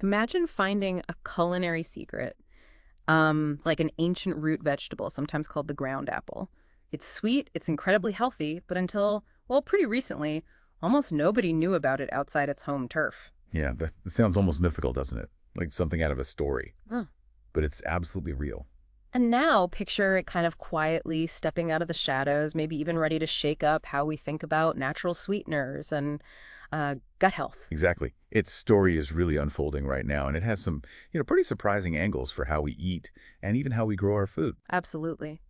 Imagine finding a culinary secret, like an ancient root vegetable, sometimes called the ground apple. It's sweet, it's incredibly healthy, but until, well, pretty recently, almost nobody knew about it outside its home turf. Yeah, that sounds almost mythical, doesn't it? Like something out of a story. Huh. But it's absolutely real. And now picture it kind of quietly stepping out of the shadows, maybe even ready to shake up how we think about natural sweeteners and gut health. Exactly. Its story is really unfolding right now, and it has some, pretty surprising angles for how we eat and even how we grow our food. Absolutely.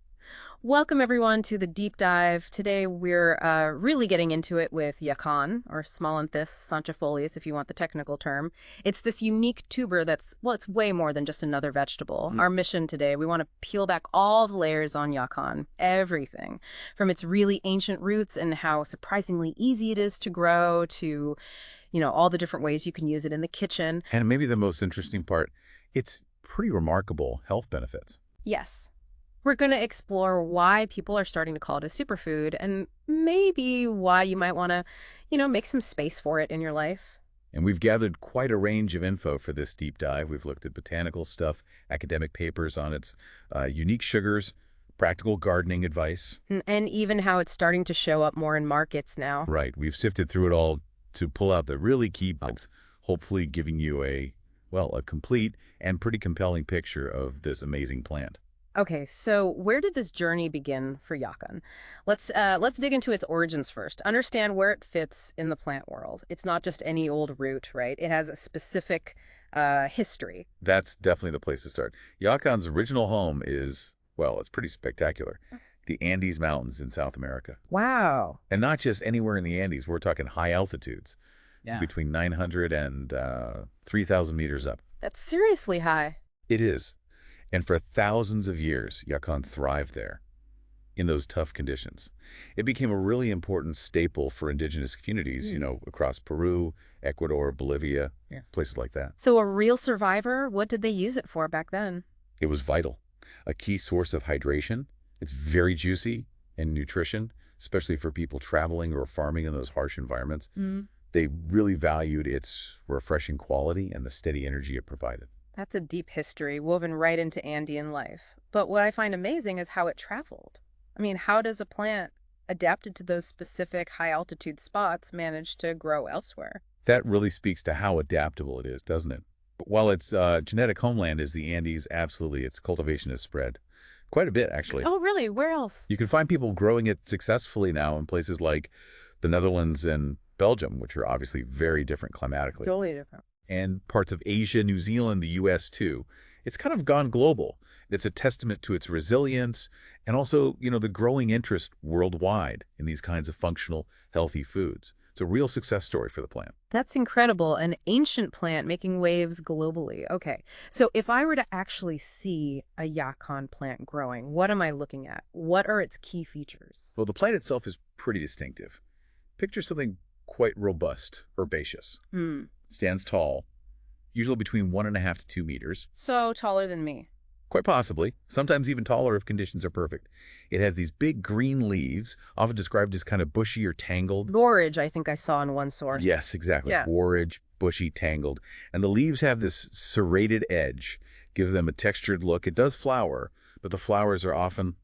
Welcome, everyone, to the deep dive. Today, we're really getting into it with Yacon, or Smolanthus sanctifolius, if you want the technical term. It's this unique tuber that's, well, it's way more than just another vegetable. Our mission today, we want to peel back all the layers on Yacon, everything, from its really ancient roots and how surprisingly easy it is to grow to, all the different ways you can use it in the kitchen. And maybe the most interesting part, it's pretty remarkable health benefits. Yes. We're going to explore why people are starting to call it a superfood and maybe why you might want to, make some space for it in your life. And we've gathered quite a range of info for this deep dive. We've looked at botanical stuff, academic papers on its unique sugars, practical gardening advice. And even how it's starting to show up more in markets now. Right. We've sifted through it all to pull out the really key bugs, hopefully giving you a complete and pretty compelling picture of this amazing plant. Okay, so where did this journey begin for Yacon? Let's dig into its origins first. Understand where it fits in the plant world. It's not just any old root, right? It has a specific history. That's definitely the place to start. Yacon's original home is, well, it's pretty spectacular. The Andes Mountains in South America. Wow. And not just anywhere in the Andes. We're talking high altitudes, between 900 and 3,000 meters up. That's seriously high. It is. And for thousands of years, Yacon thrived there in those tough conditions. It became a really important staple for indigenous communities, across Peru, Ecuador, Bolivia, places like that. So a real survivor, what did they use it for back then? It was vital. A key source of hydration. It's very juicy and nutrition, especially for people traveling or farming in those harsh environments. They really valued its refreshing quality and the steady energy it provided. That's a deep history woven right into Andean life. But what I find amazing is how it traveled. I mean, how does a plant adapted to those specific high-altitude spots manage to grow elsewhere? That really speaks to how adaptable it is, doesn't it? But while its genetic homeland is the Andes, absolutely, its cultivation has spread. Quite a bit, actually. Oh, really? Where else? You can find people growing it successfully now in places like the Netherlands and Belgium, which are obviously very different climatically. Totally different. And parts of Asia, New Zealand, the U.S. too. It's kind of gone global. It's a testament to its resilience and also, the growing interest worldwide in these kinds of functional, healthy foods. It's a real success story for the plant. That's incredible. An ancient plant making waves globally. Okay, so if I were to actually see a Yacon plant growing, what am I looking at? What are its key features? Well, the plant itself is pretty distinctive. Picture something quite robust, herbaceous. Stands tall, usually between 1.5 to 2 meters. So taller than me. Quite possibly, sometimes even taller if conditions are perfect. It has these big green leaves, often described as kind of bushy or tangled. Borage, I think I saw in one source. Yes, exactly. Yeah. Borage, bushy, tangled. And the leaves have this serrated edge, gives them a textured look. It does flower, but the flowers are often,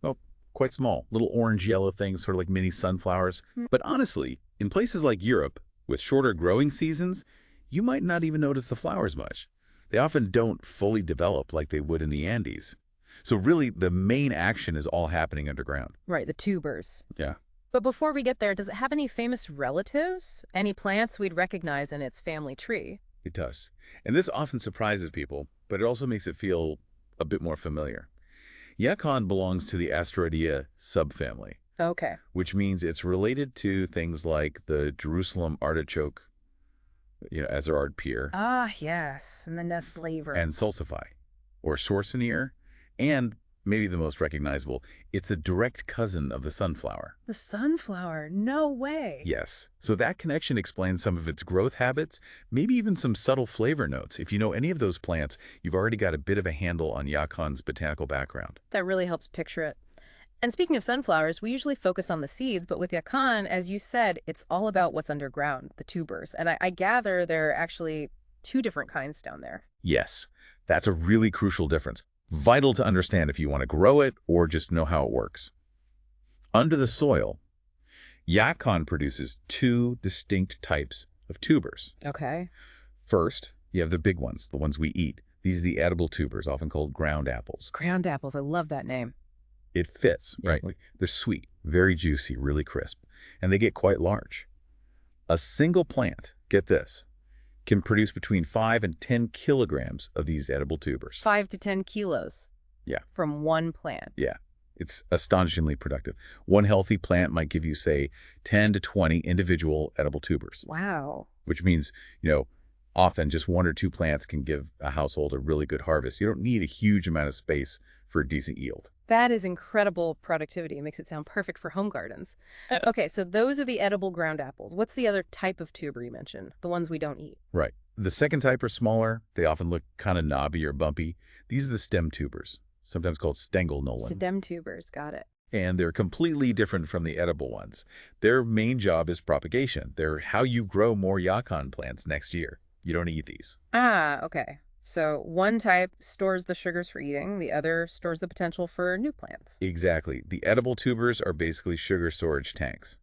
quite small. Little orange-yellow things, sort of like mini sunflowers. But honestly, in places like Europe, with shorter growing seasons, you might not even notice the flowers much. They often don't fully develop like they would in the Andes. So really, the main action is all happening underground. Right, the tubers. Yeah. But before we get there, does it have any famous relatives? Any plants we'd recognize in its family tree? It does. And this often surprises people, but it also makes it feel a bit more familiar. Yacon belongs to the Asteroidea subfamily. Okay. Which means it's related to things like the Jerusalem artichoke, as there are pear. Ah, yes, and the nest flavor. And salsify, or Sorceneer, and maybe the most recognizable, it's a direct cousin of the sunflower. The sunflower? No way. Yes. So that connection explains some of its growth habits, maybe even some subtle flavor notes. If you know any of those plants, you've already got a bit of a handle on Yacon's botanical background. That really helps picture it. And speaking of sunflowers, we usually focus on the seeds, but with Yacon, as you said, it's all about what's underground, the tubers. And I gather they're actually two different kinds down there. Yes, that's a really crucial difference. Vital to understand if you want to grow it or just know how it works. Under the soil, Yacon produces two distinct types of tubers. Okay. First, you have the big ones, the ones we eat. These are the edible tubers, often called ground apples. Ground apples. I love that name. It fits, Yeah. right? They're sweet, very juicy, really crisp, and they get quite large. A single plant, get this, can produce between 5 and 10 kilograms of these edible tubers. 5 to 10 kilos. Yeah. From one plant. Yeah, it's astonishingly productive. One healthy plant might give you, say, 10 to 20 individual edible tubers, Wow. which means, often just one or two plants can give a household a really good harvest. You don't need a huge amount of space for a decent yield. That is incredible productivity. It makes it sound perfect for home gardens. Okay, so those are the edible ground apples. What's the other type of tuber you mentioned? The ones we don't eat. Right. The second type are smaller. They often look kind of knobby or bumpy. These are the stem tubers, sometimes called stengel Stem tubers, got it. and they're completely different from the edible ones. Their main job is propagation. They're how you grow more yacon plants next year. You don't eat these. Ah, okay. So one type stores the sugars for eating, the other stores the potential for new plants. Exactly. The edible tubers are basically sugar storage tanks.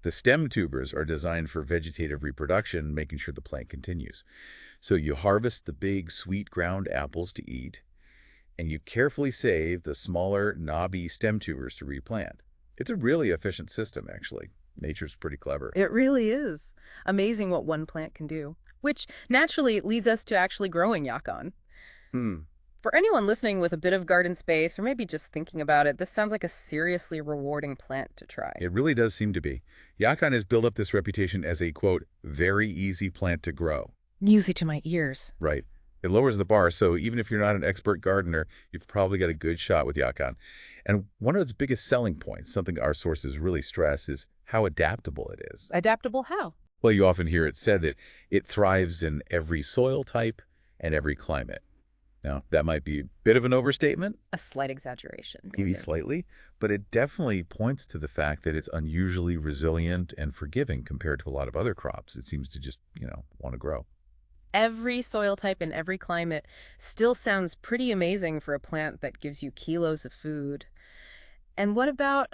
The stem tubers are designed for vegetative reproduction, making sure the plant continues. So you harvest the big, sweet ground apples to eat, and you carefully save the smaller, knobby stem tubers to replant. It's a really efficient system, actually. Nature's pretty clever. It really is. Amazing what one plant can do, which naturally leads us to actually growing yacon. Hmm. For anyone listening with a bit of garden space or maybe just thinking about it, this sounds like a seriously rewarding plant to try. It really does seem to be. Yacon has built up this reputation as a, quote, very easy plant to grow. Music to my ears. Right. It lowers the bar, so even if you're not an expert gardener, you've probably got a good shot with Yacon. And one of its biggest selling points, something our sources really stress, is how adaptable it is. Adaptable how? Well, you often hear it said that it thrives in every soil type and every climate. Now, that might be a bit of an overstatement, A slight exaggeration. maybe slightly, but it definitely points to the fact that it's unusually resilient and forgiving compared to a lot of other crops. It seems to just, want to grow. Every soil type in every climate still sounds pretty amazing for a plant that gives you kilos of food. And what about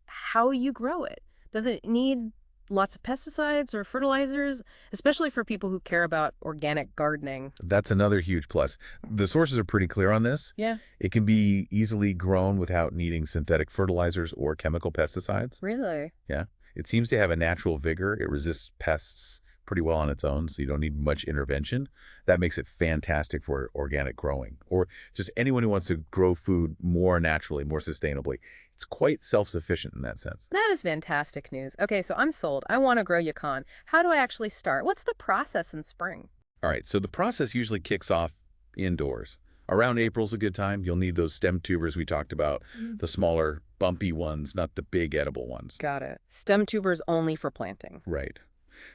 how you grow it? Does it need lots of pesticides or fertilizers, especially for people who care about organic gardening? That's another huge plus. The sources are pretty clear on this. Yeah, It can be easily grown without needing synthetic fertilizers or chemical pesticides. really? Yeah. It seems to have a natural vigor. It resists pests pretty well on its own, so you don't need much intervention. That makes it fantastic for organic growing or just anyone who wants to grow food more naturally, more sustainably. It's quite self-sufficient in that sense. That is fantastic news. Okay, so I'm sold. I want to grow yacon. How do I actually start? What's the process in spring? All right, so the process usually kicks off indoors. Around April's a good time. You'll need those stem tubers we talked about, the smaller, bumpy ones, not the big edible ones. Got it. Stem tubers only for planting. Right.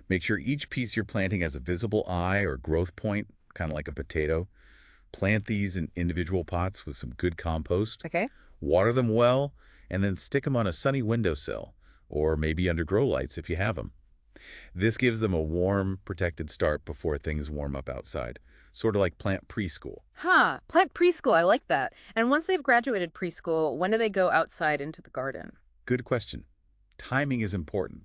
Make sure each piece you're planting has a visible eye or growth point, kind of like a potato. Plant these in individual pots with some good compost. Okay. Water them well, and then stick them on a sunny windowsill, or maybe under grow lights if you have them. This gives them a warm, protected start before things warm up outside, sort of like plant preschool. Huh. Plant preschool. I like that. And once they've graduated preschool, when do they go outside into the garden? Good question. Timing is important.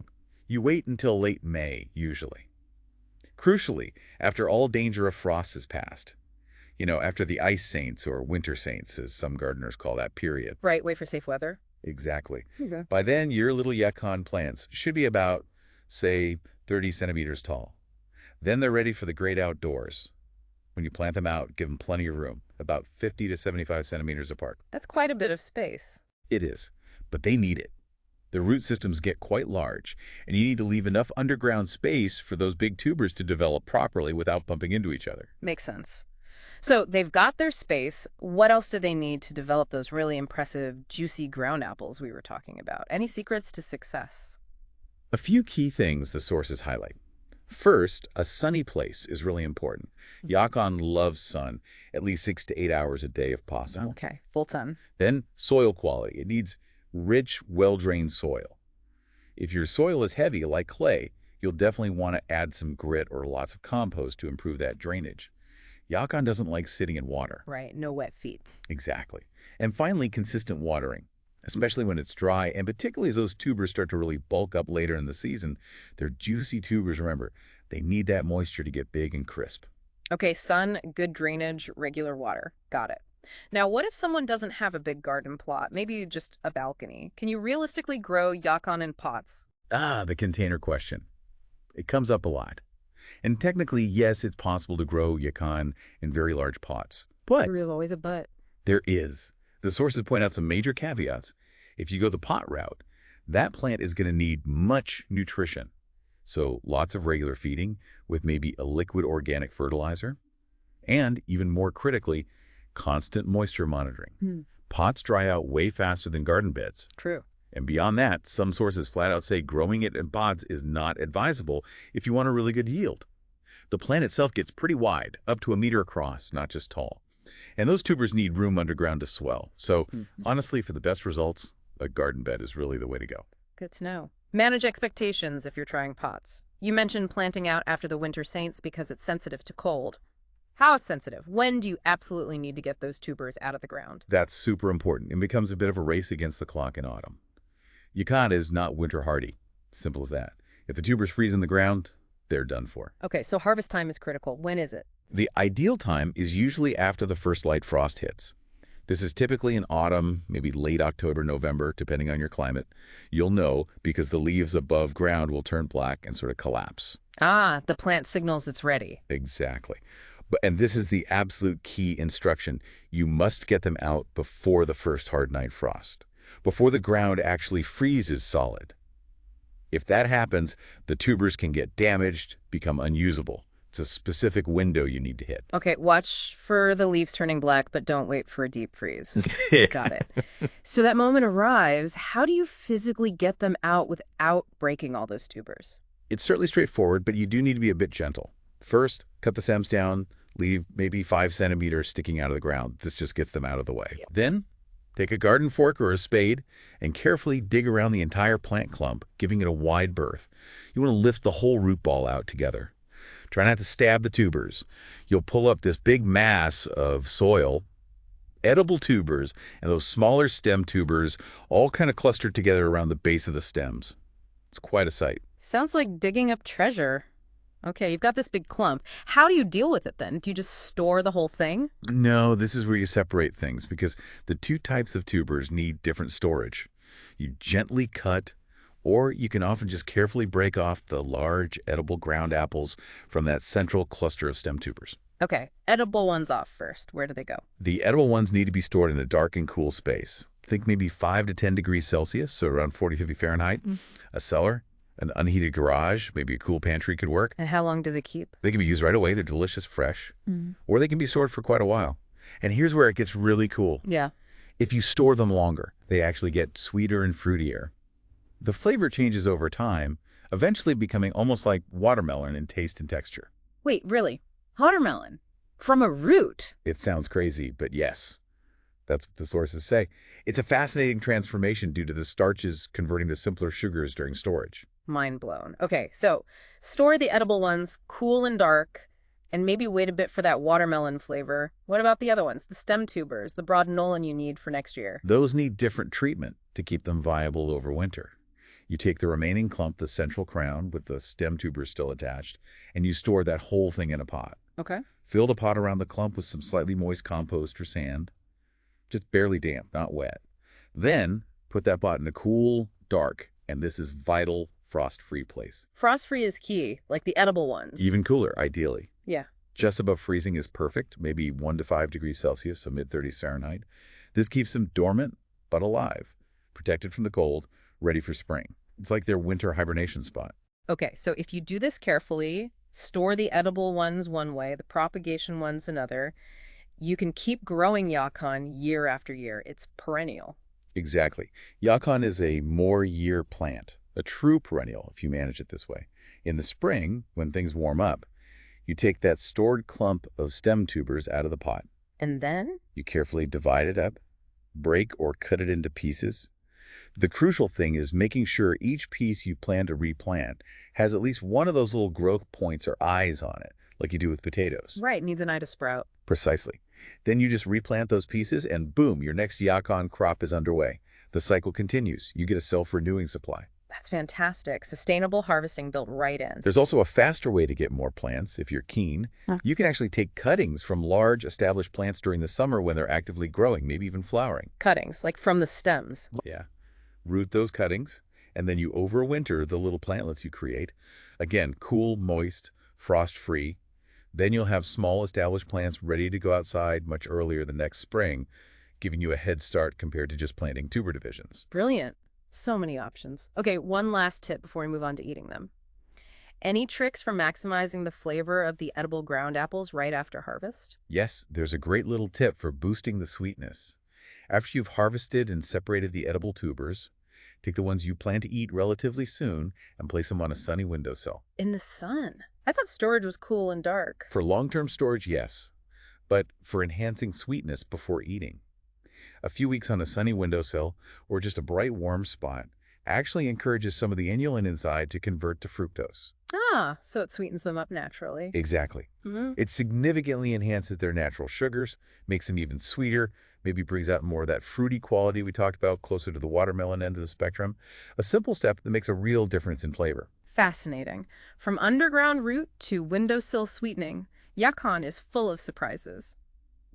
You wait until late May, usually. Crucially, after all danger of frost has passed. After the ice saints or winter saints, as some gardeners call that period. Right. Wait for safe weather. Exactly. Okay. By then, your little yacon plants should be about, say, 30 centimeters tall. Then they're ready for the great outdoors. When you plant them out, give them plenty of room, about 50 to 75 centimeters apart. That's quite a bit of space. It is, but they need it. The root systems get quite large, and you need to leave enough underground space for those big tubers to develop properly without bumping into each other. Makes sense. So they've got their space. What else do they need to develop those really impressive, juicy ground apples we were talking about? Any secrets to success? A few key things the sources highlight. First, a sunny place is really important. Yacon loves sun, at least 6 to 8 hours a day if possible. Okay, full sun. Then soil quality. It needs rich, well-drained soil. If your soil is heavy like clay, You'll definitely want to add some grit or lots of compost to improve that drainage. Yacon doesn't like sitting in water. Right, no wet feet. Exactly. And finally, consistent watering, especially when it's dry, and particularly as those tubers start to really bulk up later in the season. They're juicy tubers, remember. They need that moisture to get big and crisp. Okay, sun, good drainage, regular water. Got it. Now, what if someone doesn't have a big garden plot, maybe just a balcony? Can you realistically grow yacon in pots? Ah, the container question. It comes up a lot. And technically, yes, it's possible to grow yacon in very large pots. But There's always a but. there is. The sources point out some major caveats. If you go the pot route, that plant is going to need much nutrition. So lots of regular feeding with maybe a liquid organic fertilizer. And even more critically, constant moisture monitoring. Pots dry out way faster than garden beds. True. And beyond that, some sources flat out say growing it in pots is not advisable if you want a really good yield. The plant itself gets pretty wide, up to a meter across, not just tall. And those tubers need room underground to swell. So honestly, for the best results, a garden bed is really the way to go. Good to know. Manage expectations if you're trying pots. You mentioned planting out after the winter saints because it's sensitive to cold. How sensitive? When do you absolutely need to get those tubers out of the ground? That's super important and becomes a bit of a race against the clock in autumn. Yacon is not winter hardy. Simple as that. If the tubers freeze in the ground, they're done for. Okay, so harvest time is critical. When is it? The ideal time is usually after the first light frost hits. This is typically in autumn, maybe late October, November, depending on your climate. You'll know because the leaves above ground will turn black and sort of collapse. Ah, the plant signals it's ready. Exactly. And this is the absolute key instruction. You must get them out before the first hard night frost, before the ground actually freezes solid. If that happens, the tubers can get damaged, become unusable. It's a specific window you need to hit. Okay, watch for the leaves turning black, but don't wait for a deep freeze. Got it. So that moment arrives. How do you physically get them out without breaking all those tubers? It's certainly straightforward, but you do need to be a bit gentle. First, cut the stems down, leave maybe 5 centimeters sticking out of the ground. This just gets them out of the way. Then, take a garden fork or a spade and carefully dig around the entire plant clump, giving it a wide berth. You want to lift the whole root ball out together. Try not to stab the tubers. You'll pull up this big mass of soil, edible tubers, and those smaller stem tubers all kind of clustered together around the base of the stems. It's quite a sight. Sounds like digging up treasure. Okay, you've got this big clump. How do you deal with it then? Do you just store the whole thing? No, this is where you separate things because the two types of tubers need different storage. You gently cut, or you can often just carefully break off the large edible ground apples from that central cluster of stem tubers. Okay, edible ones off first. Where do they go? The edible ones need to be stored in a dark and cool space. Think maybe 5 to 10 degrees Celsius, so around 40, 50 Fahrenheit. A cellar, an unheated garage, maybe a cool pantry could work. And how long do they keep? They can be used right away. They're delicious, fresh. Or they can be stored for quite a while. And here's where it gets really cool. Yeah. If you store them longer, they actually get sweeter and fruitier. The flavor changes over time, eventually becoming almost like watermelon in taste and texture. Wait, really? Watermelon? From a root? It sounds crazy, but yes, that's what the sources say. It's a fascinating transformation due to the starches converting to simpler sugars during storage. Mind blown. Okay, so store the edible ones cool and dark, and maybe wait a bit for that watermelon flavor. What about the other ones, the stem tubers, the broad knollen you need for next year? Those need different treatment to keep them viable over winter. You take the remaining clump, the central crown, with the stem tubers still attached, and you store that whole thing in a pot. Okay. Fill the pot around the clump with some slightly moist compost or sand, just barely damp, not wet. Then put that pot in a cool, dark, and this is vital, frost-free place. Frost-free is key, like the edible ones. Even cooler, ideally. Yeah. Just above freezing is perfect, maybe 1 to 5 degrees Celsius, so mid-30s Fahrenheit. This keeps them dormant, but alive, protected from the cold, ready for spring. It's like their winter hibernation spot. Okay, so if you do this carefully, store the edible ones one way, the propagation ones another, you can keep growing Yacon year after year. It's perennial. Exactly. Yacon is a more-year plant, a true perennial if you manage it this way. In the spring, when things warm up, you take that stored clump of stem tubers out of the pot. And then? You carefully divide it up, break or cut it into pieces. The crucial thing is making sure each piece you plan to replant has at least one of those little growth points or eyes on it, like you do with potatoes. Right, needs an eye to sprout. Precisely. Then you just replant those pieces and boom, your next Yacon crop is underway. The cycle continues. You get a self-renewing supply. That's fantastic. Sustainable harvesting built right in. There's also a faster way to get more plants if you're keen. You can actually take cuttings from large established plants during the summer when they're actively growing, maybe even flowering. Cuttings, like from the stems. Yeah. Root those cuttings, and then you overwinter the little plantlets you create. Again, cool, moist, frost-free. Then you'll have small established plants ready to go outside much earlier the next spring, giving you a head start compared to just planting tuber divisions. Brilliant. So many options. Okay, one last tip before we move on to eating them. Any tricks for maximizing the flavor of the edible ground apples right after harvest? Yes, there's a great little tip for boosting the sweetness. After you've harvested and separated the edible tubers, take the ones you plan to eat relatively soon and place them on a sunny windowsill. In the sun. I thought storage was cool and dark. For long-term storage, yes, but for enhancing sweetness before eating. A few weeks on a sunny windowsill or just a bright, warm spot actually encourages some of the inulin inside to convert to fructose. Ah, so it sweetens them up naturally. Exactly. Mm-hmm. It significantly enhances their natural sugars, makes them even sweeter, maybe brings out more of that fruity quality we talked about, closer to the watermelon end of the spectrum. A simple step that makes a real difference in flavor. Fascinating. From underground root to windowsill sweetening, Yacon is full of surprises.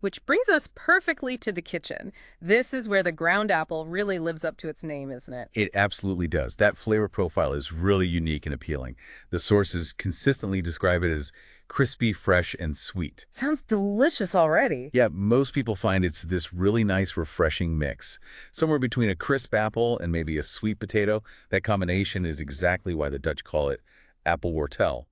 Which brings us perfectly to the kitchen. This is where the ground apple really lives up to its name, isn't it? It absolutely does. That flavor profile is really unique and appealing. The sources consistently describe it as crispy, fresh, and sweet. Sounds delicious already. Yeah, most people find it's this really nice, refreshing mix. Somewhere between a crisp apple and maybe a sweet potato. That combination is exactly why the Dutch call it apple wortel,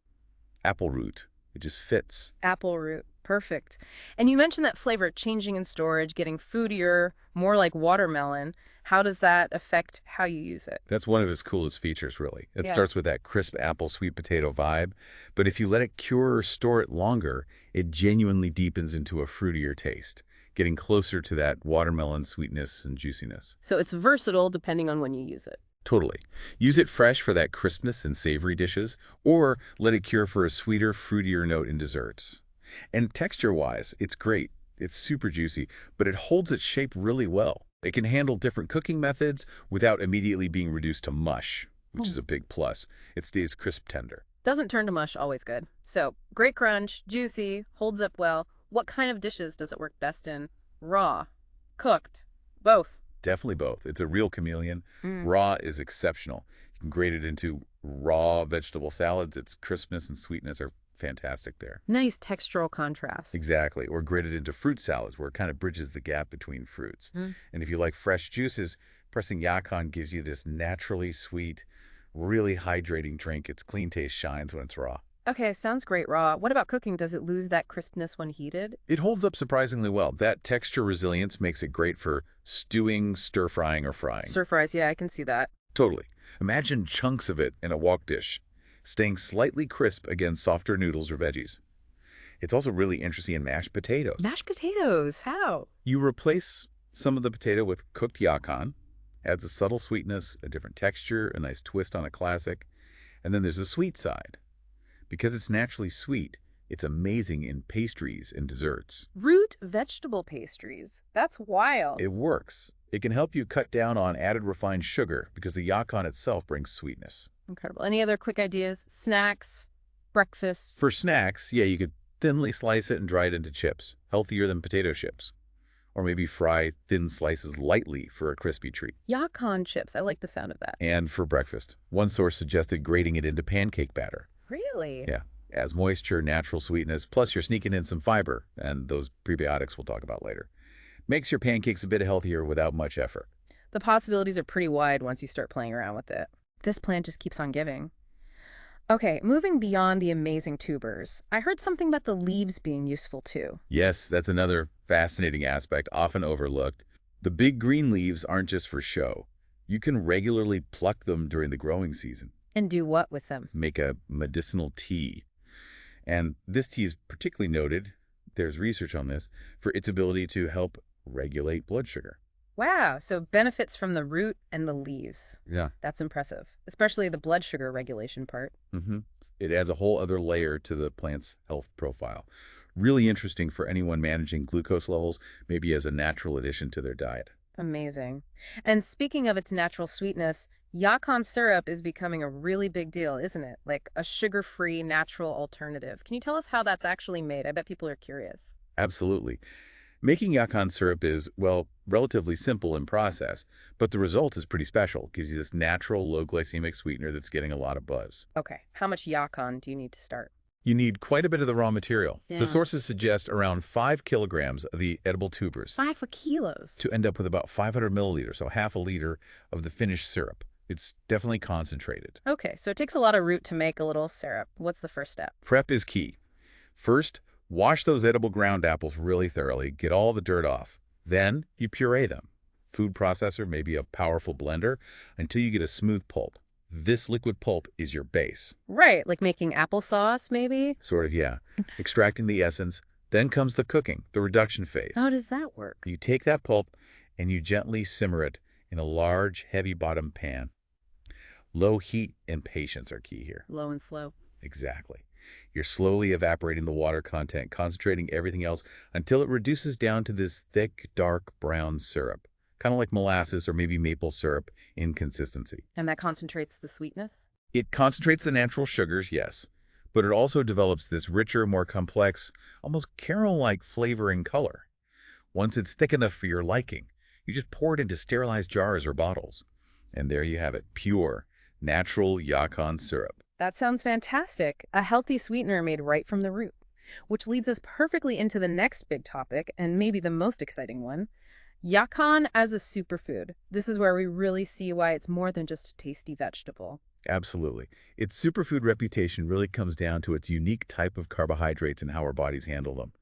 apple root. It just fits. Apple root. Perfect. And you mentioned that flavor changing in storage, getting fruitier, more like watermelon. How does that affect how you use it? That's one of its coolest features, really. It Yeah. starts with that crisp apple, sweet potato vibe, but if you let it cure or store it longer, it genuinely deepens into a fruitier taste, getting closer to that watermelon sweetness and juiciness. So it's versatile depending on when you use it. Totally. Use it fresh for that crispness in savory dishes, or let it cure for a sweeter, fruitier note in desserts. And texture-wise, it's great. It's super juicy, but it holds its shape really well. It can handle different cooking methods without immediately being reduced to mush, which is a big plus. It stays crisp tender. Doesn't turn to mush, always good. So, great crunch, juicy, holds up well. What kind of dishes does it work best in? Raw, cooked, both. Definitely both. It's a real chameleon. Raw is exceptional. You can grate it into raw vegetable salads. Its crispness and sweetness are fantastic there. Nice textural contrast. Exactly. Or grate it into fruit salads where it kind of bridges the gap between fruits. And if you like fresh juices, pressing Yacon gives you this naturally sweet, really hydrating drink. Its clean taste shines when it's raw. Okay, sounds great raw. What about cooking? Does it lose that crispness when heated? It holds up surprisingly well. That texture resilience makes it great for stewing, stir-frying, or frying. Stir fries, yeah, I can see that. Totally. Imagine chunks of it in a wok dish, staying slightly crisp against softer noodles or veggies. It's also really interesting in mashed potatoes. Mashed potatoes, how? You replace some of the potato with cooked Yacon, adds a subtle sweetness, a different texture, a nice twist on a classic. And then there's the sweet side. Because it's naturally sweet, it's amazing in pastries and desserts. Root vegetable pastries. That's wild. It works. It can help you cut down on added refined sugar because the Yacon itself brings sweetness. Incredible. Any other quick ideas? Snacks? Breakfast? For snacks, yeah, you could thinly slice it and dry it into chips, healthier than potato chips. Or maybe fry thin slices lightly for a crispy treat. Yacon chips. I like the sound of that. And for breakfast, one source suggested grating it into pancake batter. Really? Yeah, as moisture, natural sweetness, plus you're sneaking in some fiber, and those prebiotics we'll talk about later. Makes your pancakes a bit healthier without much effort. The possibilities are pretty wide once you start playing around with it. This plant just keeps on giving. Okay, moving beyond the amazing tubers, I heard something about the leaves being useful too. Yes, that's another fascinating aspect, often overlooked. The big green leaves aren't just for show. You can regularly pluck them during the growing season. And do what with them? Make a medicinal tea. And this tea is particularly noted, there's research on this, for its ability to help regulate blood sugar. Wow, so benefits from the root and the leaves. Yeah. That's impressive, especially the blood sugar regulation part. hmm It adds a whole other layer to the plant's health profile. Really interesting for anyone managing glucose levels, maybe as a natural addition to their diet. Amazing. And speaking of its natural sweetness, Yacon syrup is becoming a really big deal, isn't it? Like a sugar-free natural alternative. Can you tell us how that's actually made? I bet people are curious. Absolutely. Making Yacon syrup is, well, relatively simple in process, but the result is pretty special. It gives you this natural low glycemic sweetener that's getting a lot of buzz. Okay, how much Yacon do you need to start? You need quite a bit of the raw material. The Yeah. sources suggest around 5 kilograms of the edible tubers 5 kilos. to end up with about 500 milliliters, so half a liter of the finished syrup. It's definitely concentrated. Okay, so it takes a lot of root to make a little syrup. What's the first step? Prep is key. First, wash those edible ground apples really thoroughly, get all the dirt off. Then, you puree them. Food processor, maybe a powerful blender, until you get a smooth pulp. This liquid pulp is your base. Right, like making applesauce, maybe? Sort of, yeah. Extracting the essence. Then comes the cooking, the reduction How phase. does that work? You take that pulp and you gently simmer it in a large, heavy-bottomed pan. Low heat and patience are key here. Low and slow. Exactly. You're slowly evaporating the water content, concentrating everything else until it reduces down to this thick, dark brown syrup, kind of like molasses or maybe maple syrup in consistency. And that concentrates the sweetness? It concentrates the natural sugars, yes, but it also develops this richer, more complex, almost caramel-like flavor and color. Once it's thick enough for your liking, you just pour it into sterilized jars or bottles. And there you have it, pure, natural Yacon syrup. That sounds fantastic. A healthy sweetener made right from the root. Which leads us perfectly into the next big topic, and maybe the most exciting one. Yacon as a superfood. This is where we really see why it's more than just a tasty vegetable. Absolutely. Its superfood reputation really comes down to its unique type of carbohydrates and how our bodies handle them.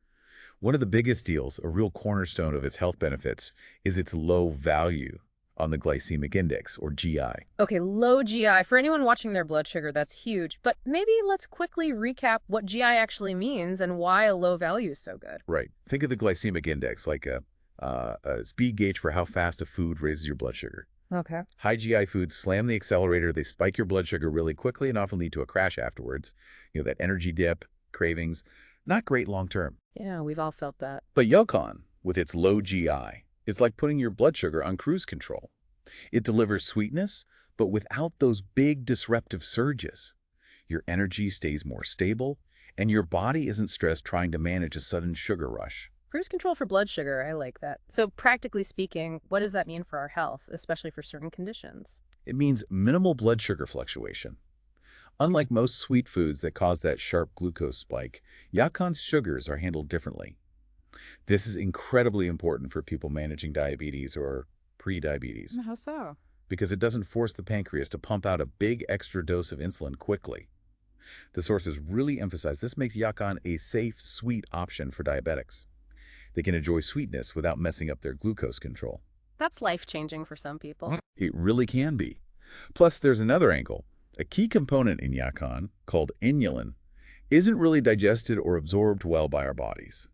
One of the biggest deals, a real cornerstone of its health benefits, is its low value on the glycemic index, or GI. Okay, low GI. For anyone watching their blood sugar, that's huge. But maybe let's quickly recap what GI actually means and why a low value is so good. Right. Think of the glycemic index like a speed gauge for how fast a food raises your blood sugar. Okay. High GI foods slam the accelerator, they spike your blood sugar really quickly and often lead to a crash afterwards. That energy dip, cravings, not great long term. Yeah, we've all felt that. But Yacon, with its low GI, is like putting your blood sugar on cruise control. It delivers sweetness, but without those big disruptive surges. Your energy stays more stable, and your body isn't stressed trying to manage a sudden sugar rush. Cruise control for blood sugar, I like that. So practically speaking, what does that mean for our health, especially for certain conditions? It means minimal blood sugar fluctuation. Unlike most sweet foods that cause that sharp glucose spike, Yacon's sugars are handled differently. This is incredibly important for people managing diabetes or prediabetes How so? because it doesn't force the pancreas to pump out a big extra dose of insulin quickly. The sources really emphasize this makes Yacon a safe, sweet option for diabetics. They can enjoy sweetness without messing up their glucose control. That's life-changing for some people. It really can be. Plus, there's another angle. A key component in Yacon, called inulin, isn't really digested or absorbed well by our bodies.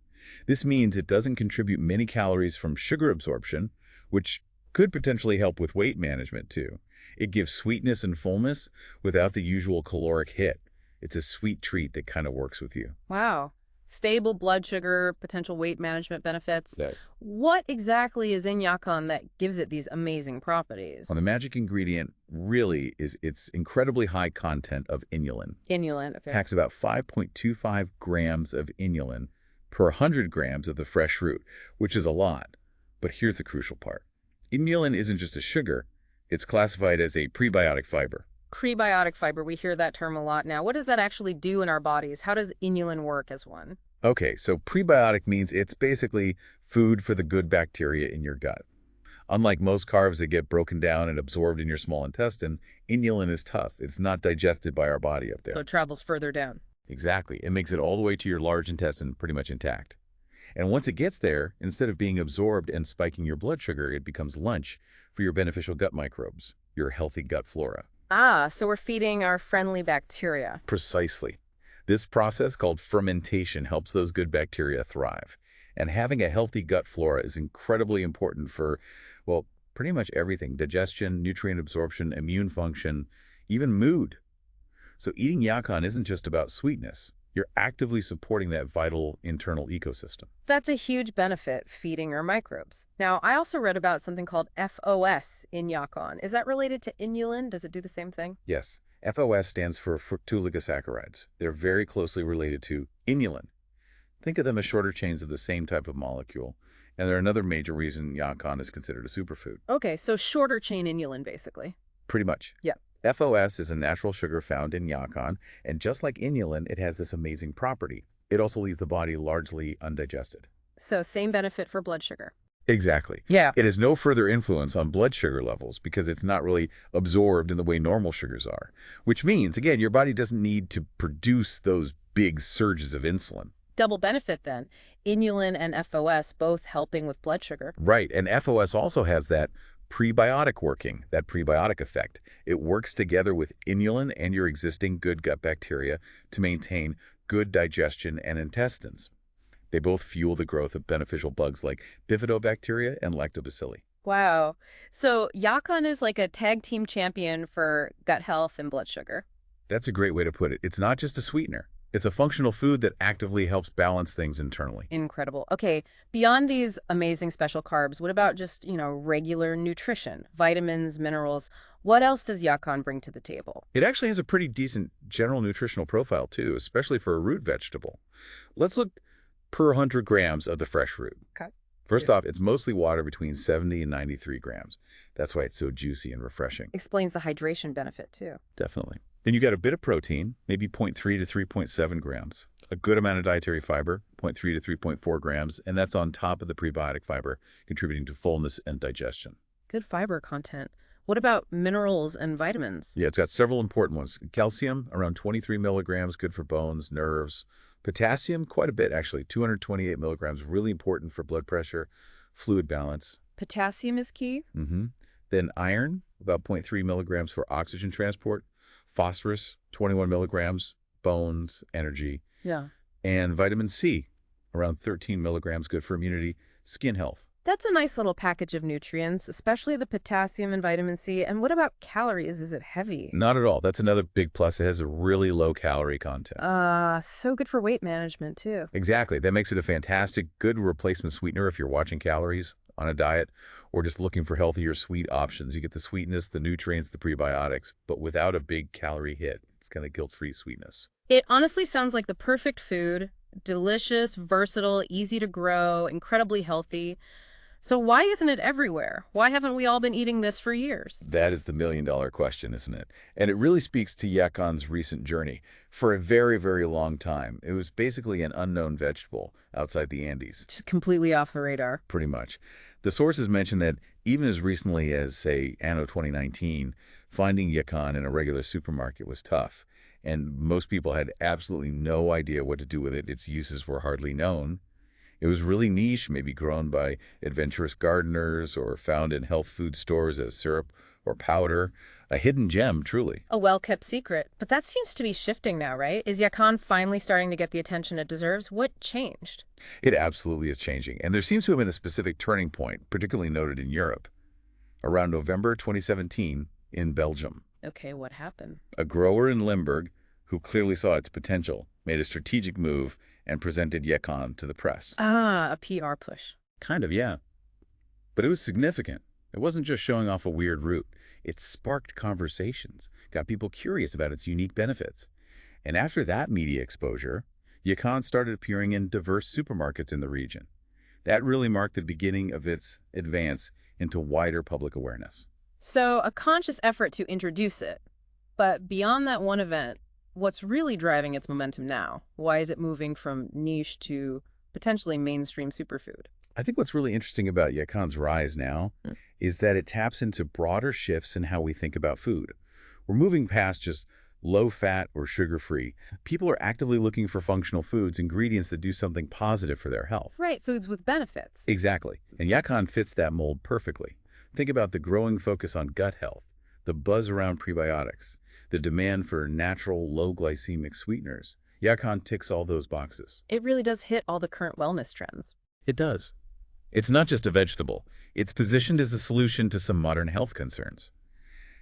This means it doesn't contribute many calories from sugar absorption, which could potentially help with weight management too. It gives sweetness and fullness without the usual caloric hit. It's a sweet treat that kind of works with you. Wow. Stable blood sugar, potential weight management benefits. That What exactly is in Yacon that gives it these amazing properties? Well, the magic ingredient really is its incredibly high content of inulin. Inulin. Okay. Packs about 5.25 grams of inulin per 100 grams of the fresh root, which is a lot. But here's the crucial part. Inulin isn't just a sugar. It's classified as a prebiotic fiber. Prebiotic fiber, we hear that term a lot now. What does that actually do in our bodies? How does inulin work as one? Okay, so prebiotic means it's basically food for the good bacteria in your gut. Unlike most carbs that get broken down and absorbed in your small intestine, inulin is tough. It's not digested by our body up there. So it travels further down. Exactly. It makes it all the way to your large intestine pretty much intact. And once it gets there, instead of being absorbed and spiking your blood sugar, it becomes lunch for your beneficial gut microbes, your healthy gut flora. Ah, so we're feeding our friendly bacteria. Precisely. This process, called fermentation, helps those good bacteria thrive. And having a healthy gut flora is incredibly important for, well, pretty much everything: digestion, nutrient absorption, immune function, even mood. So eating Yacon isn't just about sweetness. You're actively supporting that vital internal ecosystem. That's a huge benefit, feeding our microbes. Now, I also read about something called FOS in Yacon. Is that related to inulin? Does it do the same thing? Yes, FOS stands for fructooligosaccharides. They're very closely related to inulin. Think of them as shorter chains of the same type of molecule, and they're another major reason Yacon is considered a superfood. Okay, so shorter chain inulin, basically. Pretty much. Yeah. FOS is a natural sugar found in Yacon, and just like inulin, it has this amazing property. It also leaves the body largely undigested. So same benefit for blood sugar. Exactly. Yeah. It has no further influence on blood sugar levels because it's not really absorbed in the way normal sugars are, which means, again, your body doesn't need to produce those big surges of insulin. Double benefit then. Inulin and FOS both helping with blood sugar. Right, and FOS also has that prebiotic working, that prebiotic effect. It works together with inulin and your existing good gut bacteria to maintain good digestion and intestines. They both fuel the growth of beneficial bugs like bifidobacteria and lactobacilli. Wow. So Yacon is like a tag team champion for gut health and blood sugar. That's a great way to put it. It's not just a sweetener. It's a functional food that actively helps balance things internally. Incredible. Okay, beyond these amazing special carbs, what about just, regular nutrition, vitamins, minerals? What else does Yacon bring to the table? It actually has a pretty decent general nutritional profile too, especially for a root vegetable. Let's look per 100 grams of the fresh root. Okay. First off, it's mostly water between 70 and 93 grams. That's why it's so juicy and refreshing. Explains the hydration benefit too. Definitely. Then you got a bit of protein, maybe zero point 0.3 to 3.7 grams. A good amount of dietary fiber, 0.3 to 3.4 grams, and that's on top of the prebiotic fiber, contributing to fullness and digestion. Good fiber content. What about minerals and vitamins? Yeah, it's got several important ones. Calcium, around 23 milligrams, good for bones, nerves. Potassium, quite a bit actually, 228 milligrams, really important for blood pressure, fluid balance. Potassium is key? Then iron, about zero point 0.3 milligrams for oxygen transport. Phosphorus, 21 milligrams, bones, energy. Yeah. And vitamin C, around 13 milligrams, good for immunity, skin health. That's a nice little package of nutrients, especially the potassium and vitamin C. And what about calories? Is it heavy? Not at all. That's another big plus. It has a really low calorie content. So good for weight management too. Exactly. That makes it a fantastic, good replacement sweetener if you're watching calories on a diet or just looking for healthier sweet options. You get the sweetness, the nutrients, the prebiotics, but without a big calorie hit. It's kind of guilt-free sweetness. It honestly sounds like the perfect food. Delicious, versatile, easy to grow, incredibly healthy. So why isn't it everywhere? Why haven't we all been eating this for years? That is the million-dollar question, isn't it? And it really speaks to Yacon's recent journey. For a very, very long time, it was basically an unknown vegetable outside the Andes. Just completely off the radar. Pretty much. The sources mention that even as recently as, say, anno 2019, finding Yacon in a regular supermarket was tough. And most people had absolutely no idea what to do with it. Its uses were hardly known. It was really niche, maybe grown by adventurous gardeners or found in health food stores as syrup or powder. A hidden gem, truly. A well-kept secret. But that seems to be shifting now, right? Is Yacon finally starting to get the attention it deserves? What changed? It absolutely is changing, and there seems to have been a specific turning point, particularly noted in Europe. Around November 2017 in Belgium, Okay, what happened? a grower in Limburg, who clearly saw its potential, made a strategic move and presented Yacon to the press. Ah, a PR push. Kind of, yeah. But it was significant. It wasn't just showing off a weird root. It sparked conversations, got people curious about its unique benefits. And after that media exposure, Yacon started appearing in diverse supermarkets in the region. That really marked the beginning of its advance into wider public awareness. So, a conscious effort to introduce it. But beyond that one event, what's really driving its momentum now? Why is it moving from niche to potentially mainstream superfood? I think what's really interesting about Yacon's rise now is that it taps into broader shifts in how we think about food. We're moving past just low-fat or sugar-free. People are actively looking for functional foods, ingredients that do something positive for their health. Right, foods with benefits. Exactly. And Yacon fits that mold perfectly. Think about the growing focus on gut health, the buzz around prebiotics, the demand for natural, low-glycemic sweeteners. Yacon ticks all those boxes. It really does hit all the current wellness trends. It does. It's not just a vegetable. It's positioned as a solution to some modern health concerns.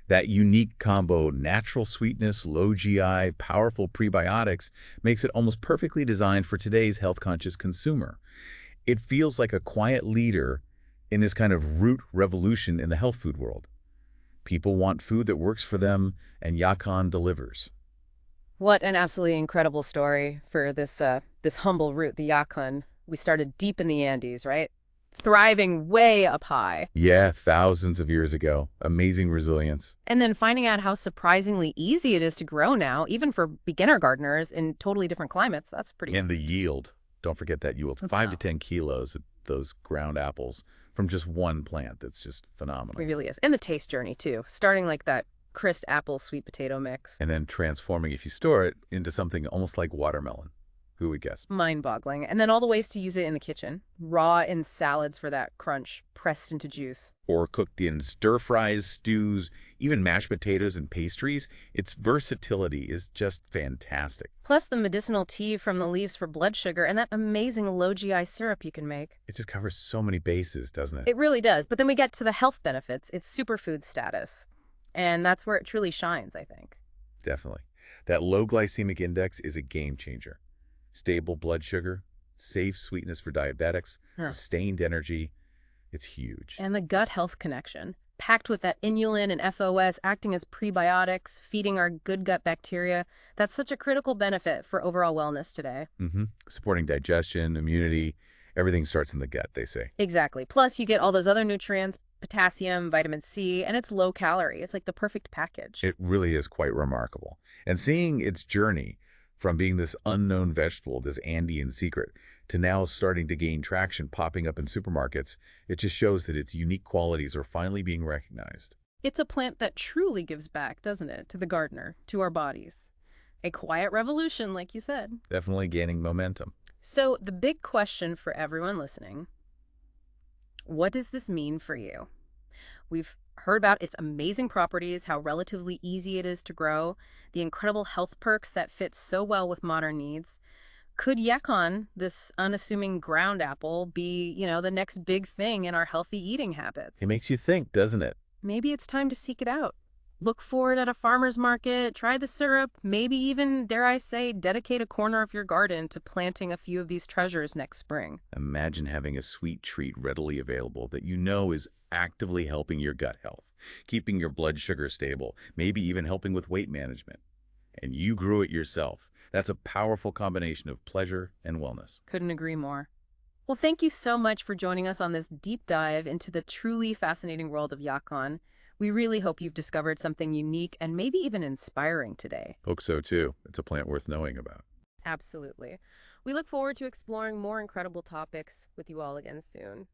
That unique combo, natural sweetness, low GI, powerful prebiotics, makes it almost perfectly designed for today's health-conscious consumer. It feels like a quiet leader in this kind of root revolution in the health food world. People want food that works for them, and Yacon delivers. What an absolutely incredible story for this humble root, the Yacon. We started deep in the Andes, right? Thriving way up high. Yeah, thousands of years ago. Amazing resilience. And then finding out how surprisingly easy it is to grow now, even for beginner gardeners in totally different climates. That's pretty. And the yield. Don't forget that yield. 5 to Wow. 10 kilos of those ground apples from just one plant. That's just It phenomenal. really is. And the taste journey, too. Starting like that crisp apple sweet potato mix. And then transforming, if you store it, into something almost like watermelon. Who would guess? Mind-boggling. And then all the ways to use it in the kitchen. Raw in salads for that crunch, pressed into juice. Or cooked in stir fries, stews, even mashed potatoes and pastries. Its versatility is just fantastic. Plus the medicinal tea from the leaves for blood sugar and that amazing low GI syrup you can make. It just covers so many bases, doesn't it? It really does. But then we get to the health benefits. It's superfood status. And that's where it truly shines, I think. Definitely. That low glycemic index is a game changer. Stable blood sugar, safe sweetness for diabetics, Huh. sustained energy. It's huge. And the gut health connection, packed with that inulin and FOS acting as prebiotics, feeding our good gut bacteria. That's such a critical benefit for overall wellness today. Supporting digestion, immunity, everything starts in the gut, they say. Exactly. Plus, you get all those other nutrients, potassium, vitamin C, and it's low calorie. It's like the perfect package. It really is quite remarkable. And seeing its journey from being this unknown vegetable, this Andean secret, to now starting to gain traction popping up in supermarkets, it just shows that its unique qualities are finally being recognized. It's a plant that truly gives back, doesn't it, to the gardener, to our bodies. A quiet revolution, like you said. Definitely gaining momentum. So, the big question for everyone listening, what does this mean for you? We've heard about its amazing properties, how relatively easy it is to grow, the incredible health perks that fit so well with modern needs. Could Yacon, this unassuming ground apple, be, the next big thing in our healthy eating habits? It makes you think, doesn't it? Maybe it's time to seek it out. Look for it at a farmer's market, try the syrup, maybe even, dare I say, dedicate a corner of your garden to planting a few of these treasures next spring. Imagine having a sweet treat readily available that you know is actively helping your gut health, keeping your blood sugar stable, maybe even helping with weight management. And you grew it yourself. That's a powerful combination of pleasure and wellness. Couldn't agree more. Well, thank you so much for joining us on this deep dive into the truly fascinating world of Yacon. We really hope you've discovered something unique and maybe even inspiring today. Hope so too. It's a plant worth knowing about. Absolutely. We look forward to exploring more incredible topics with you all again soon.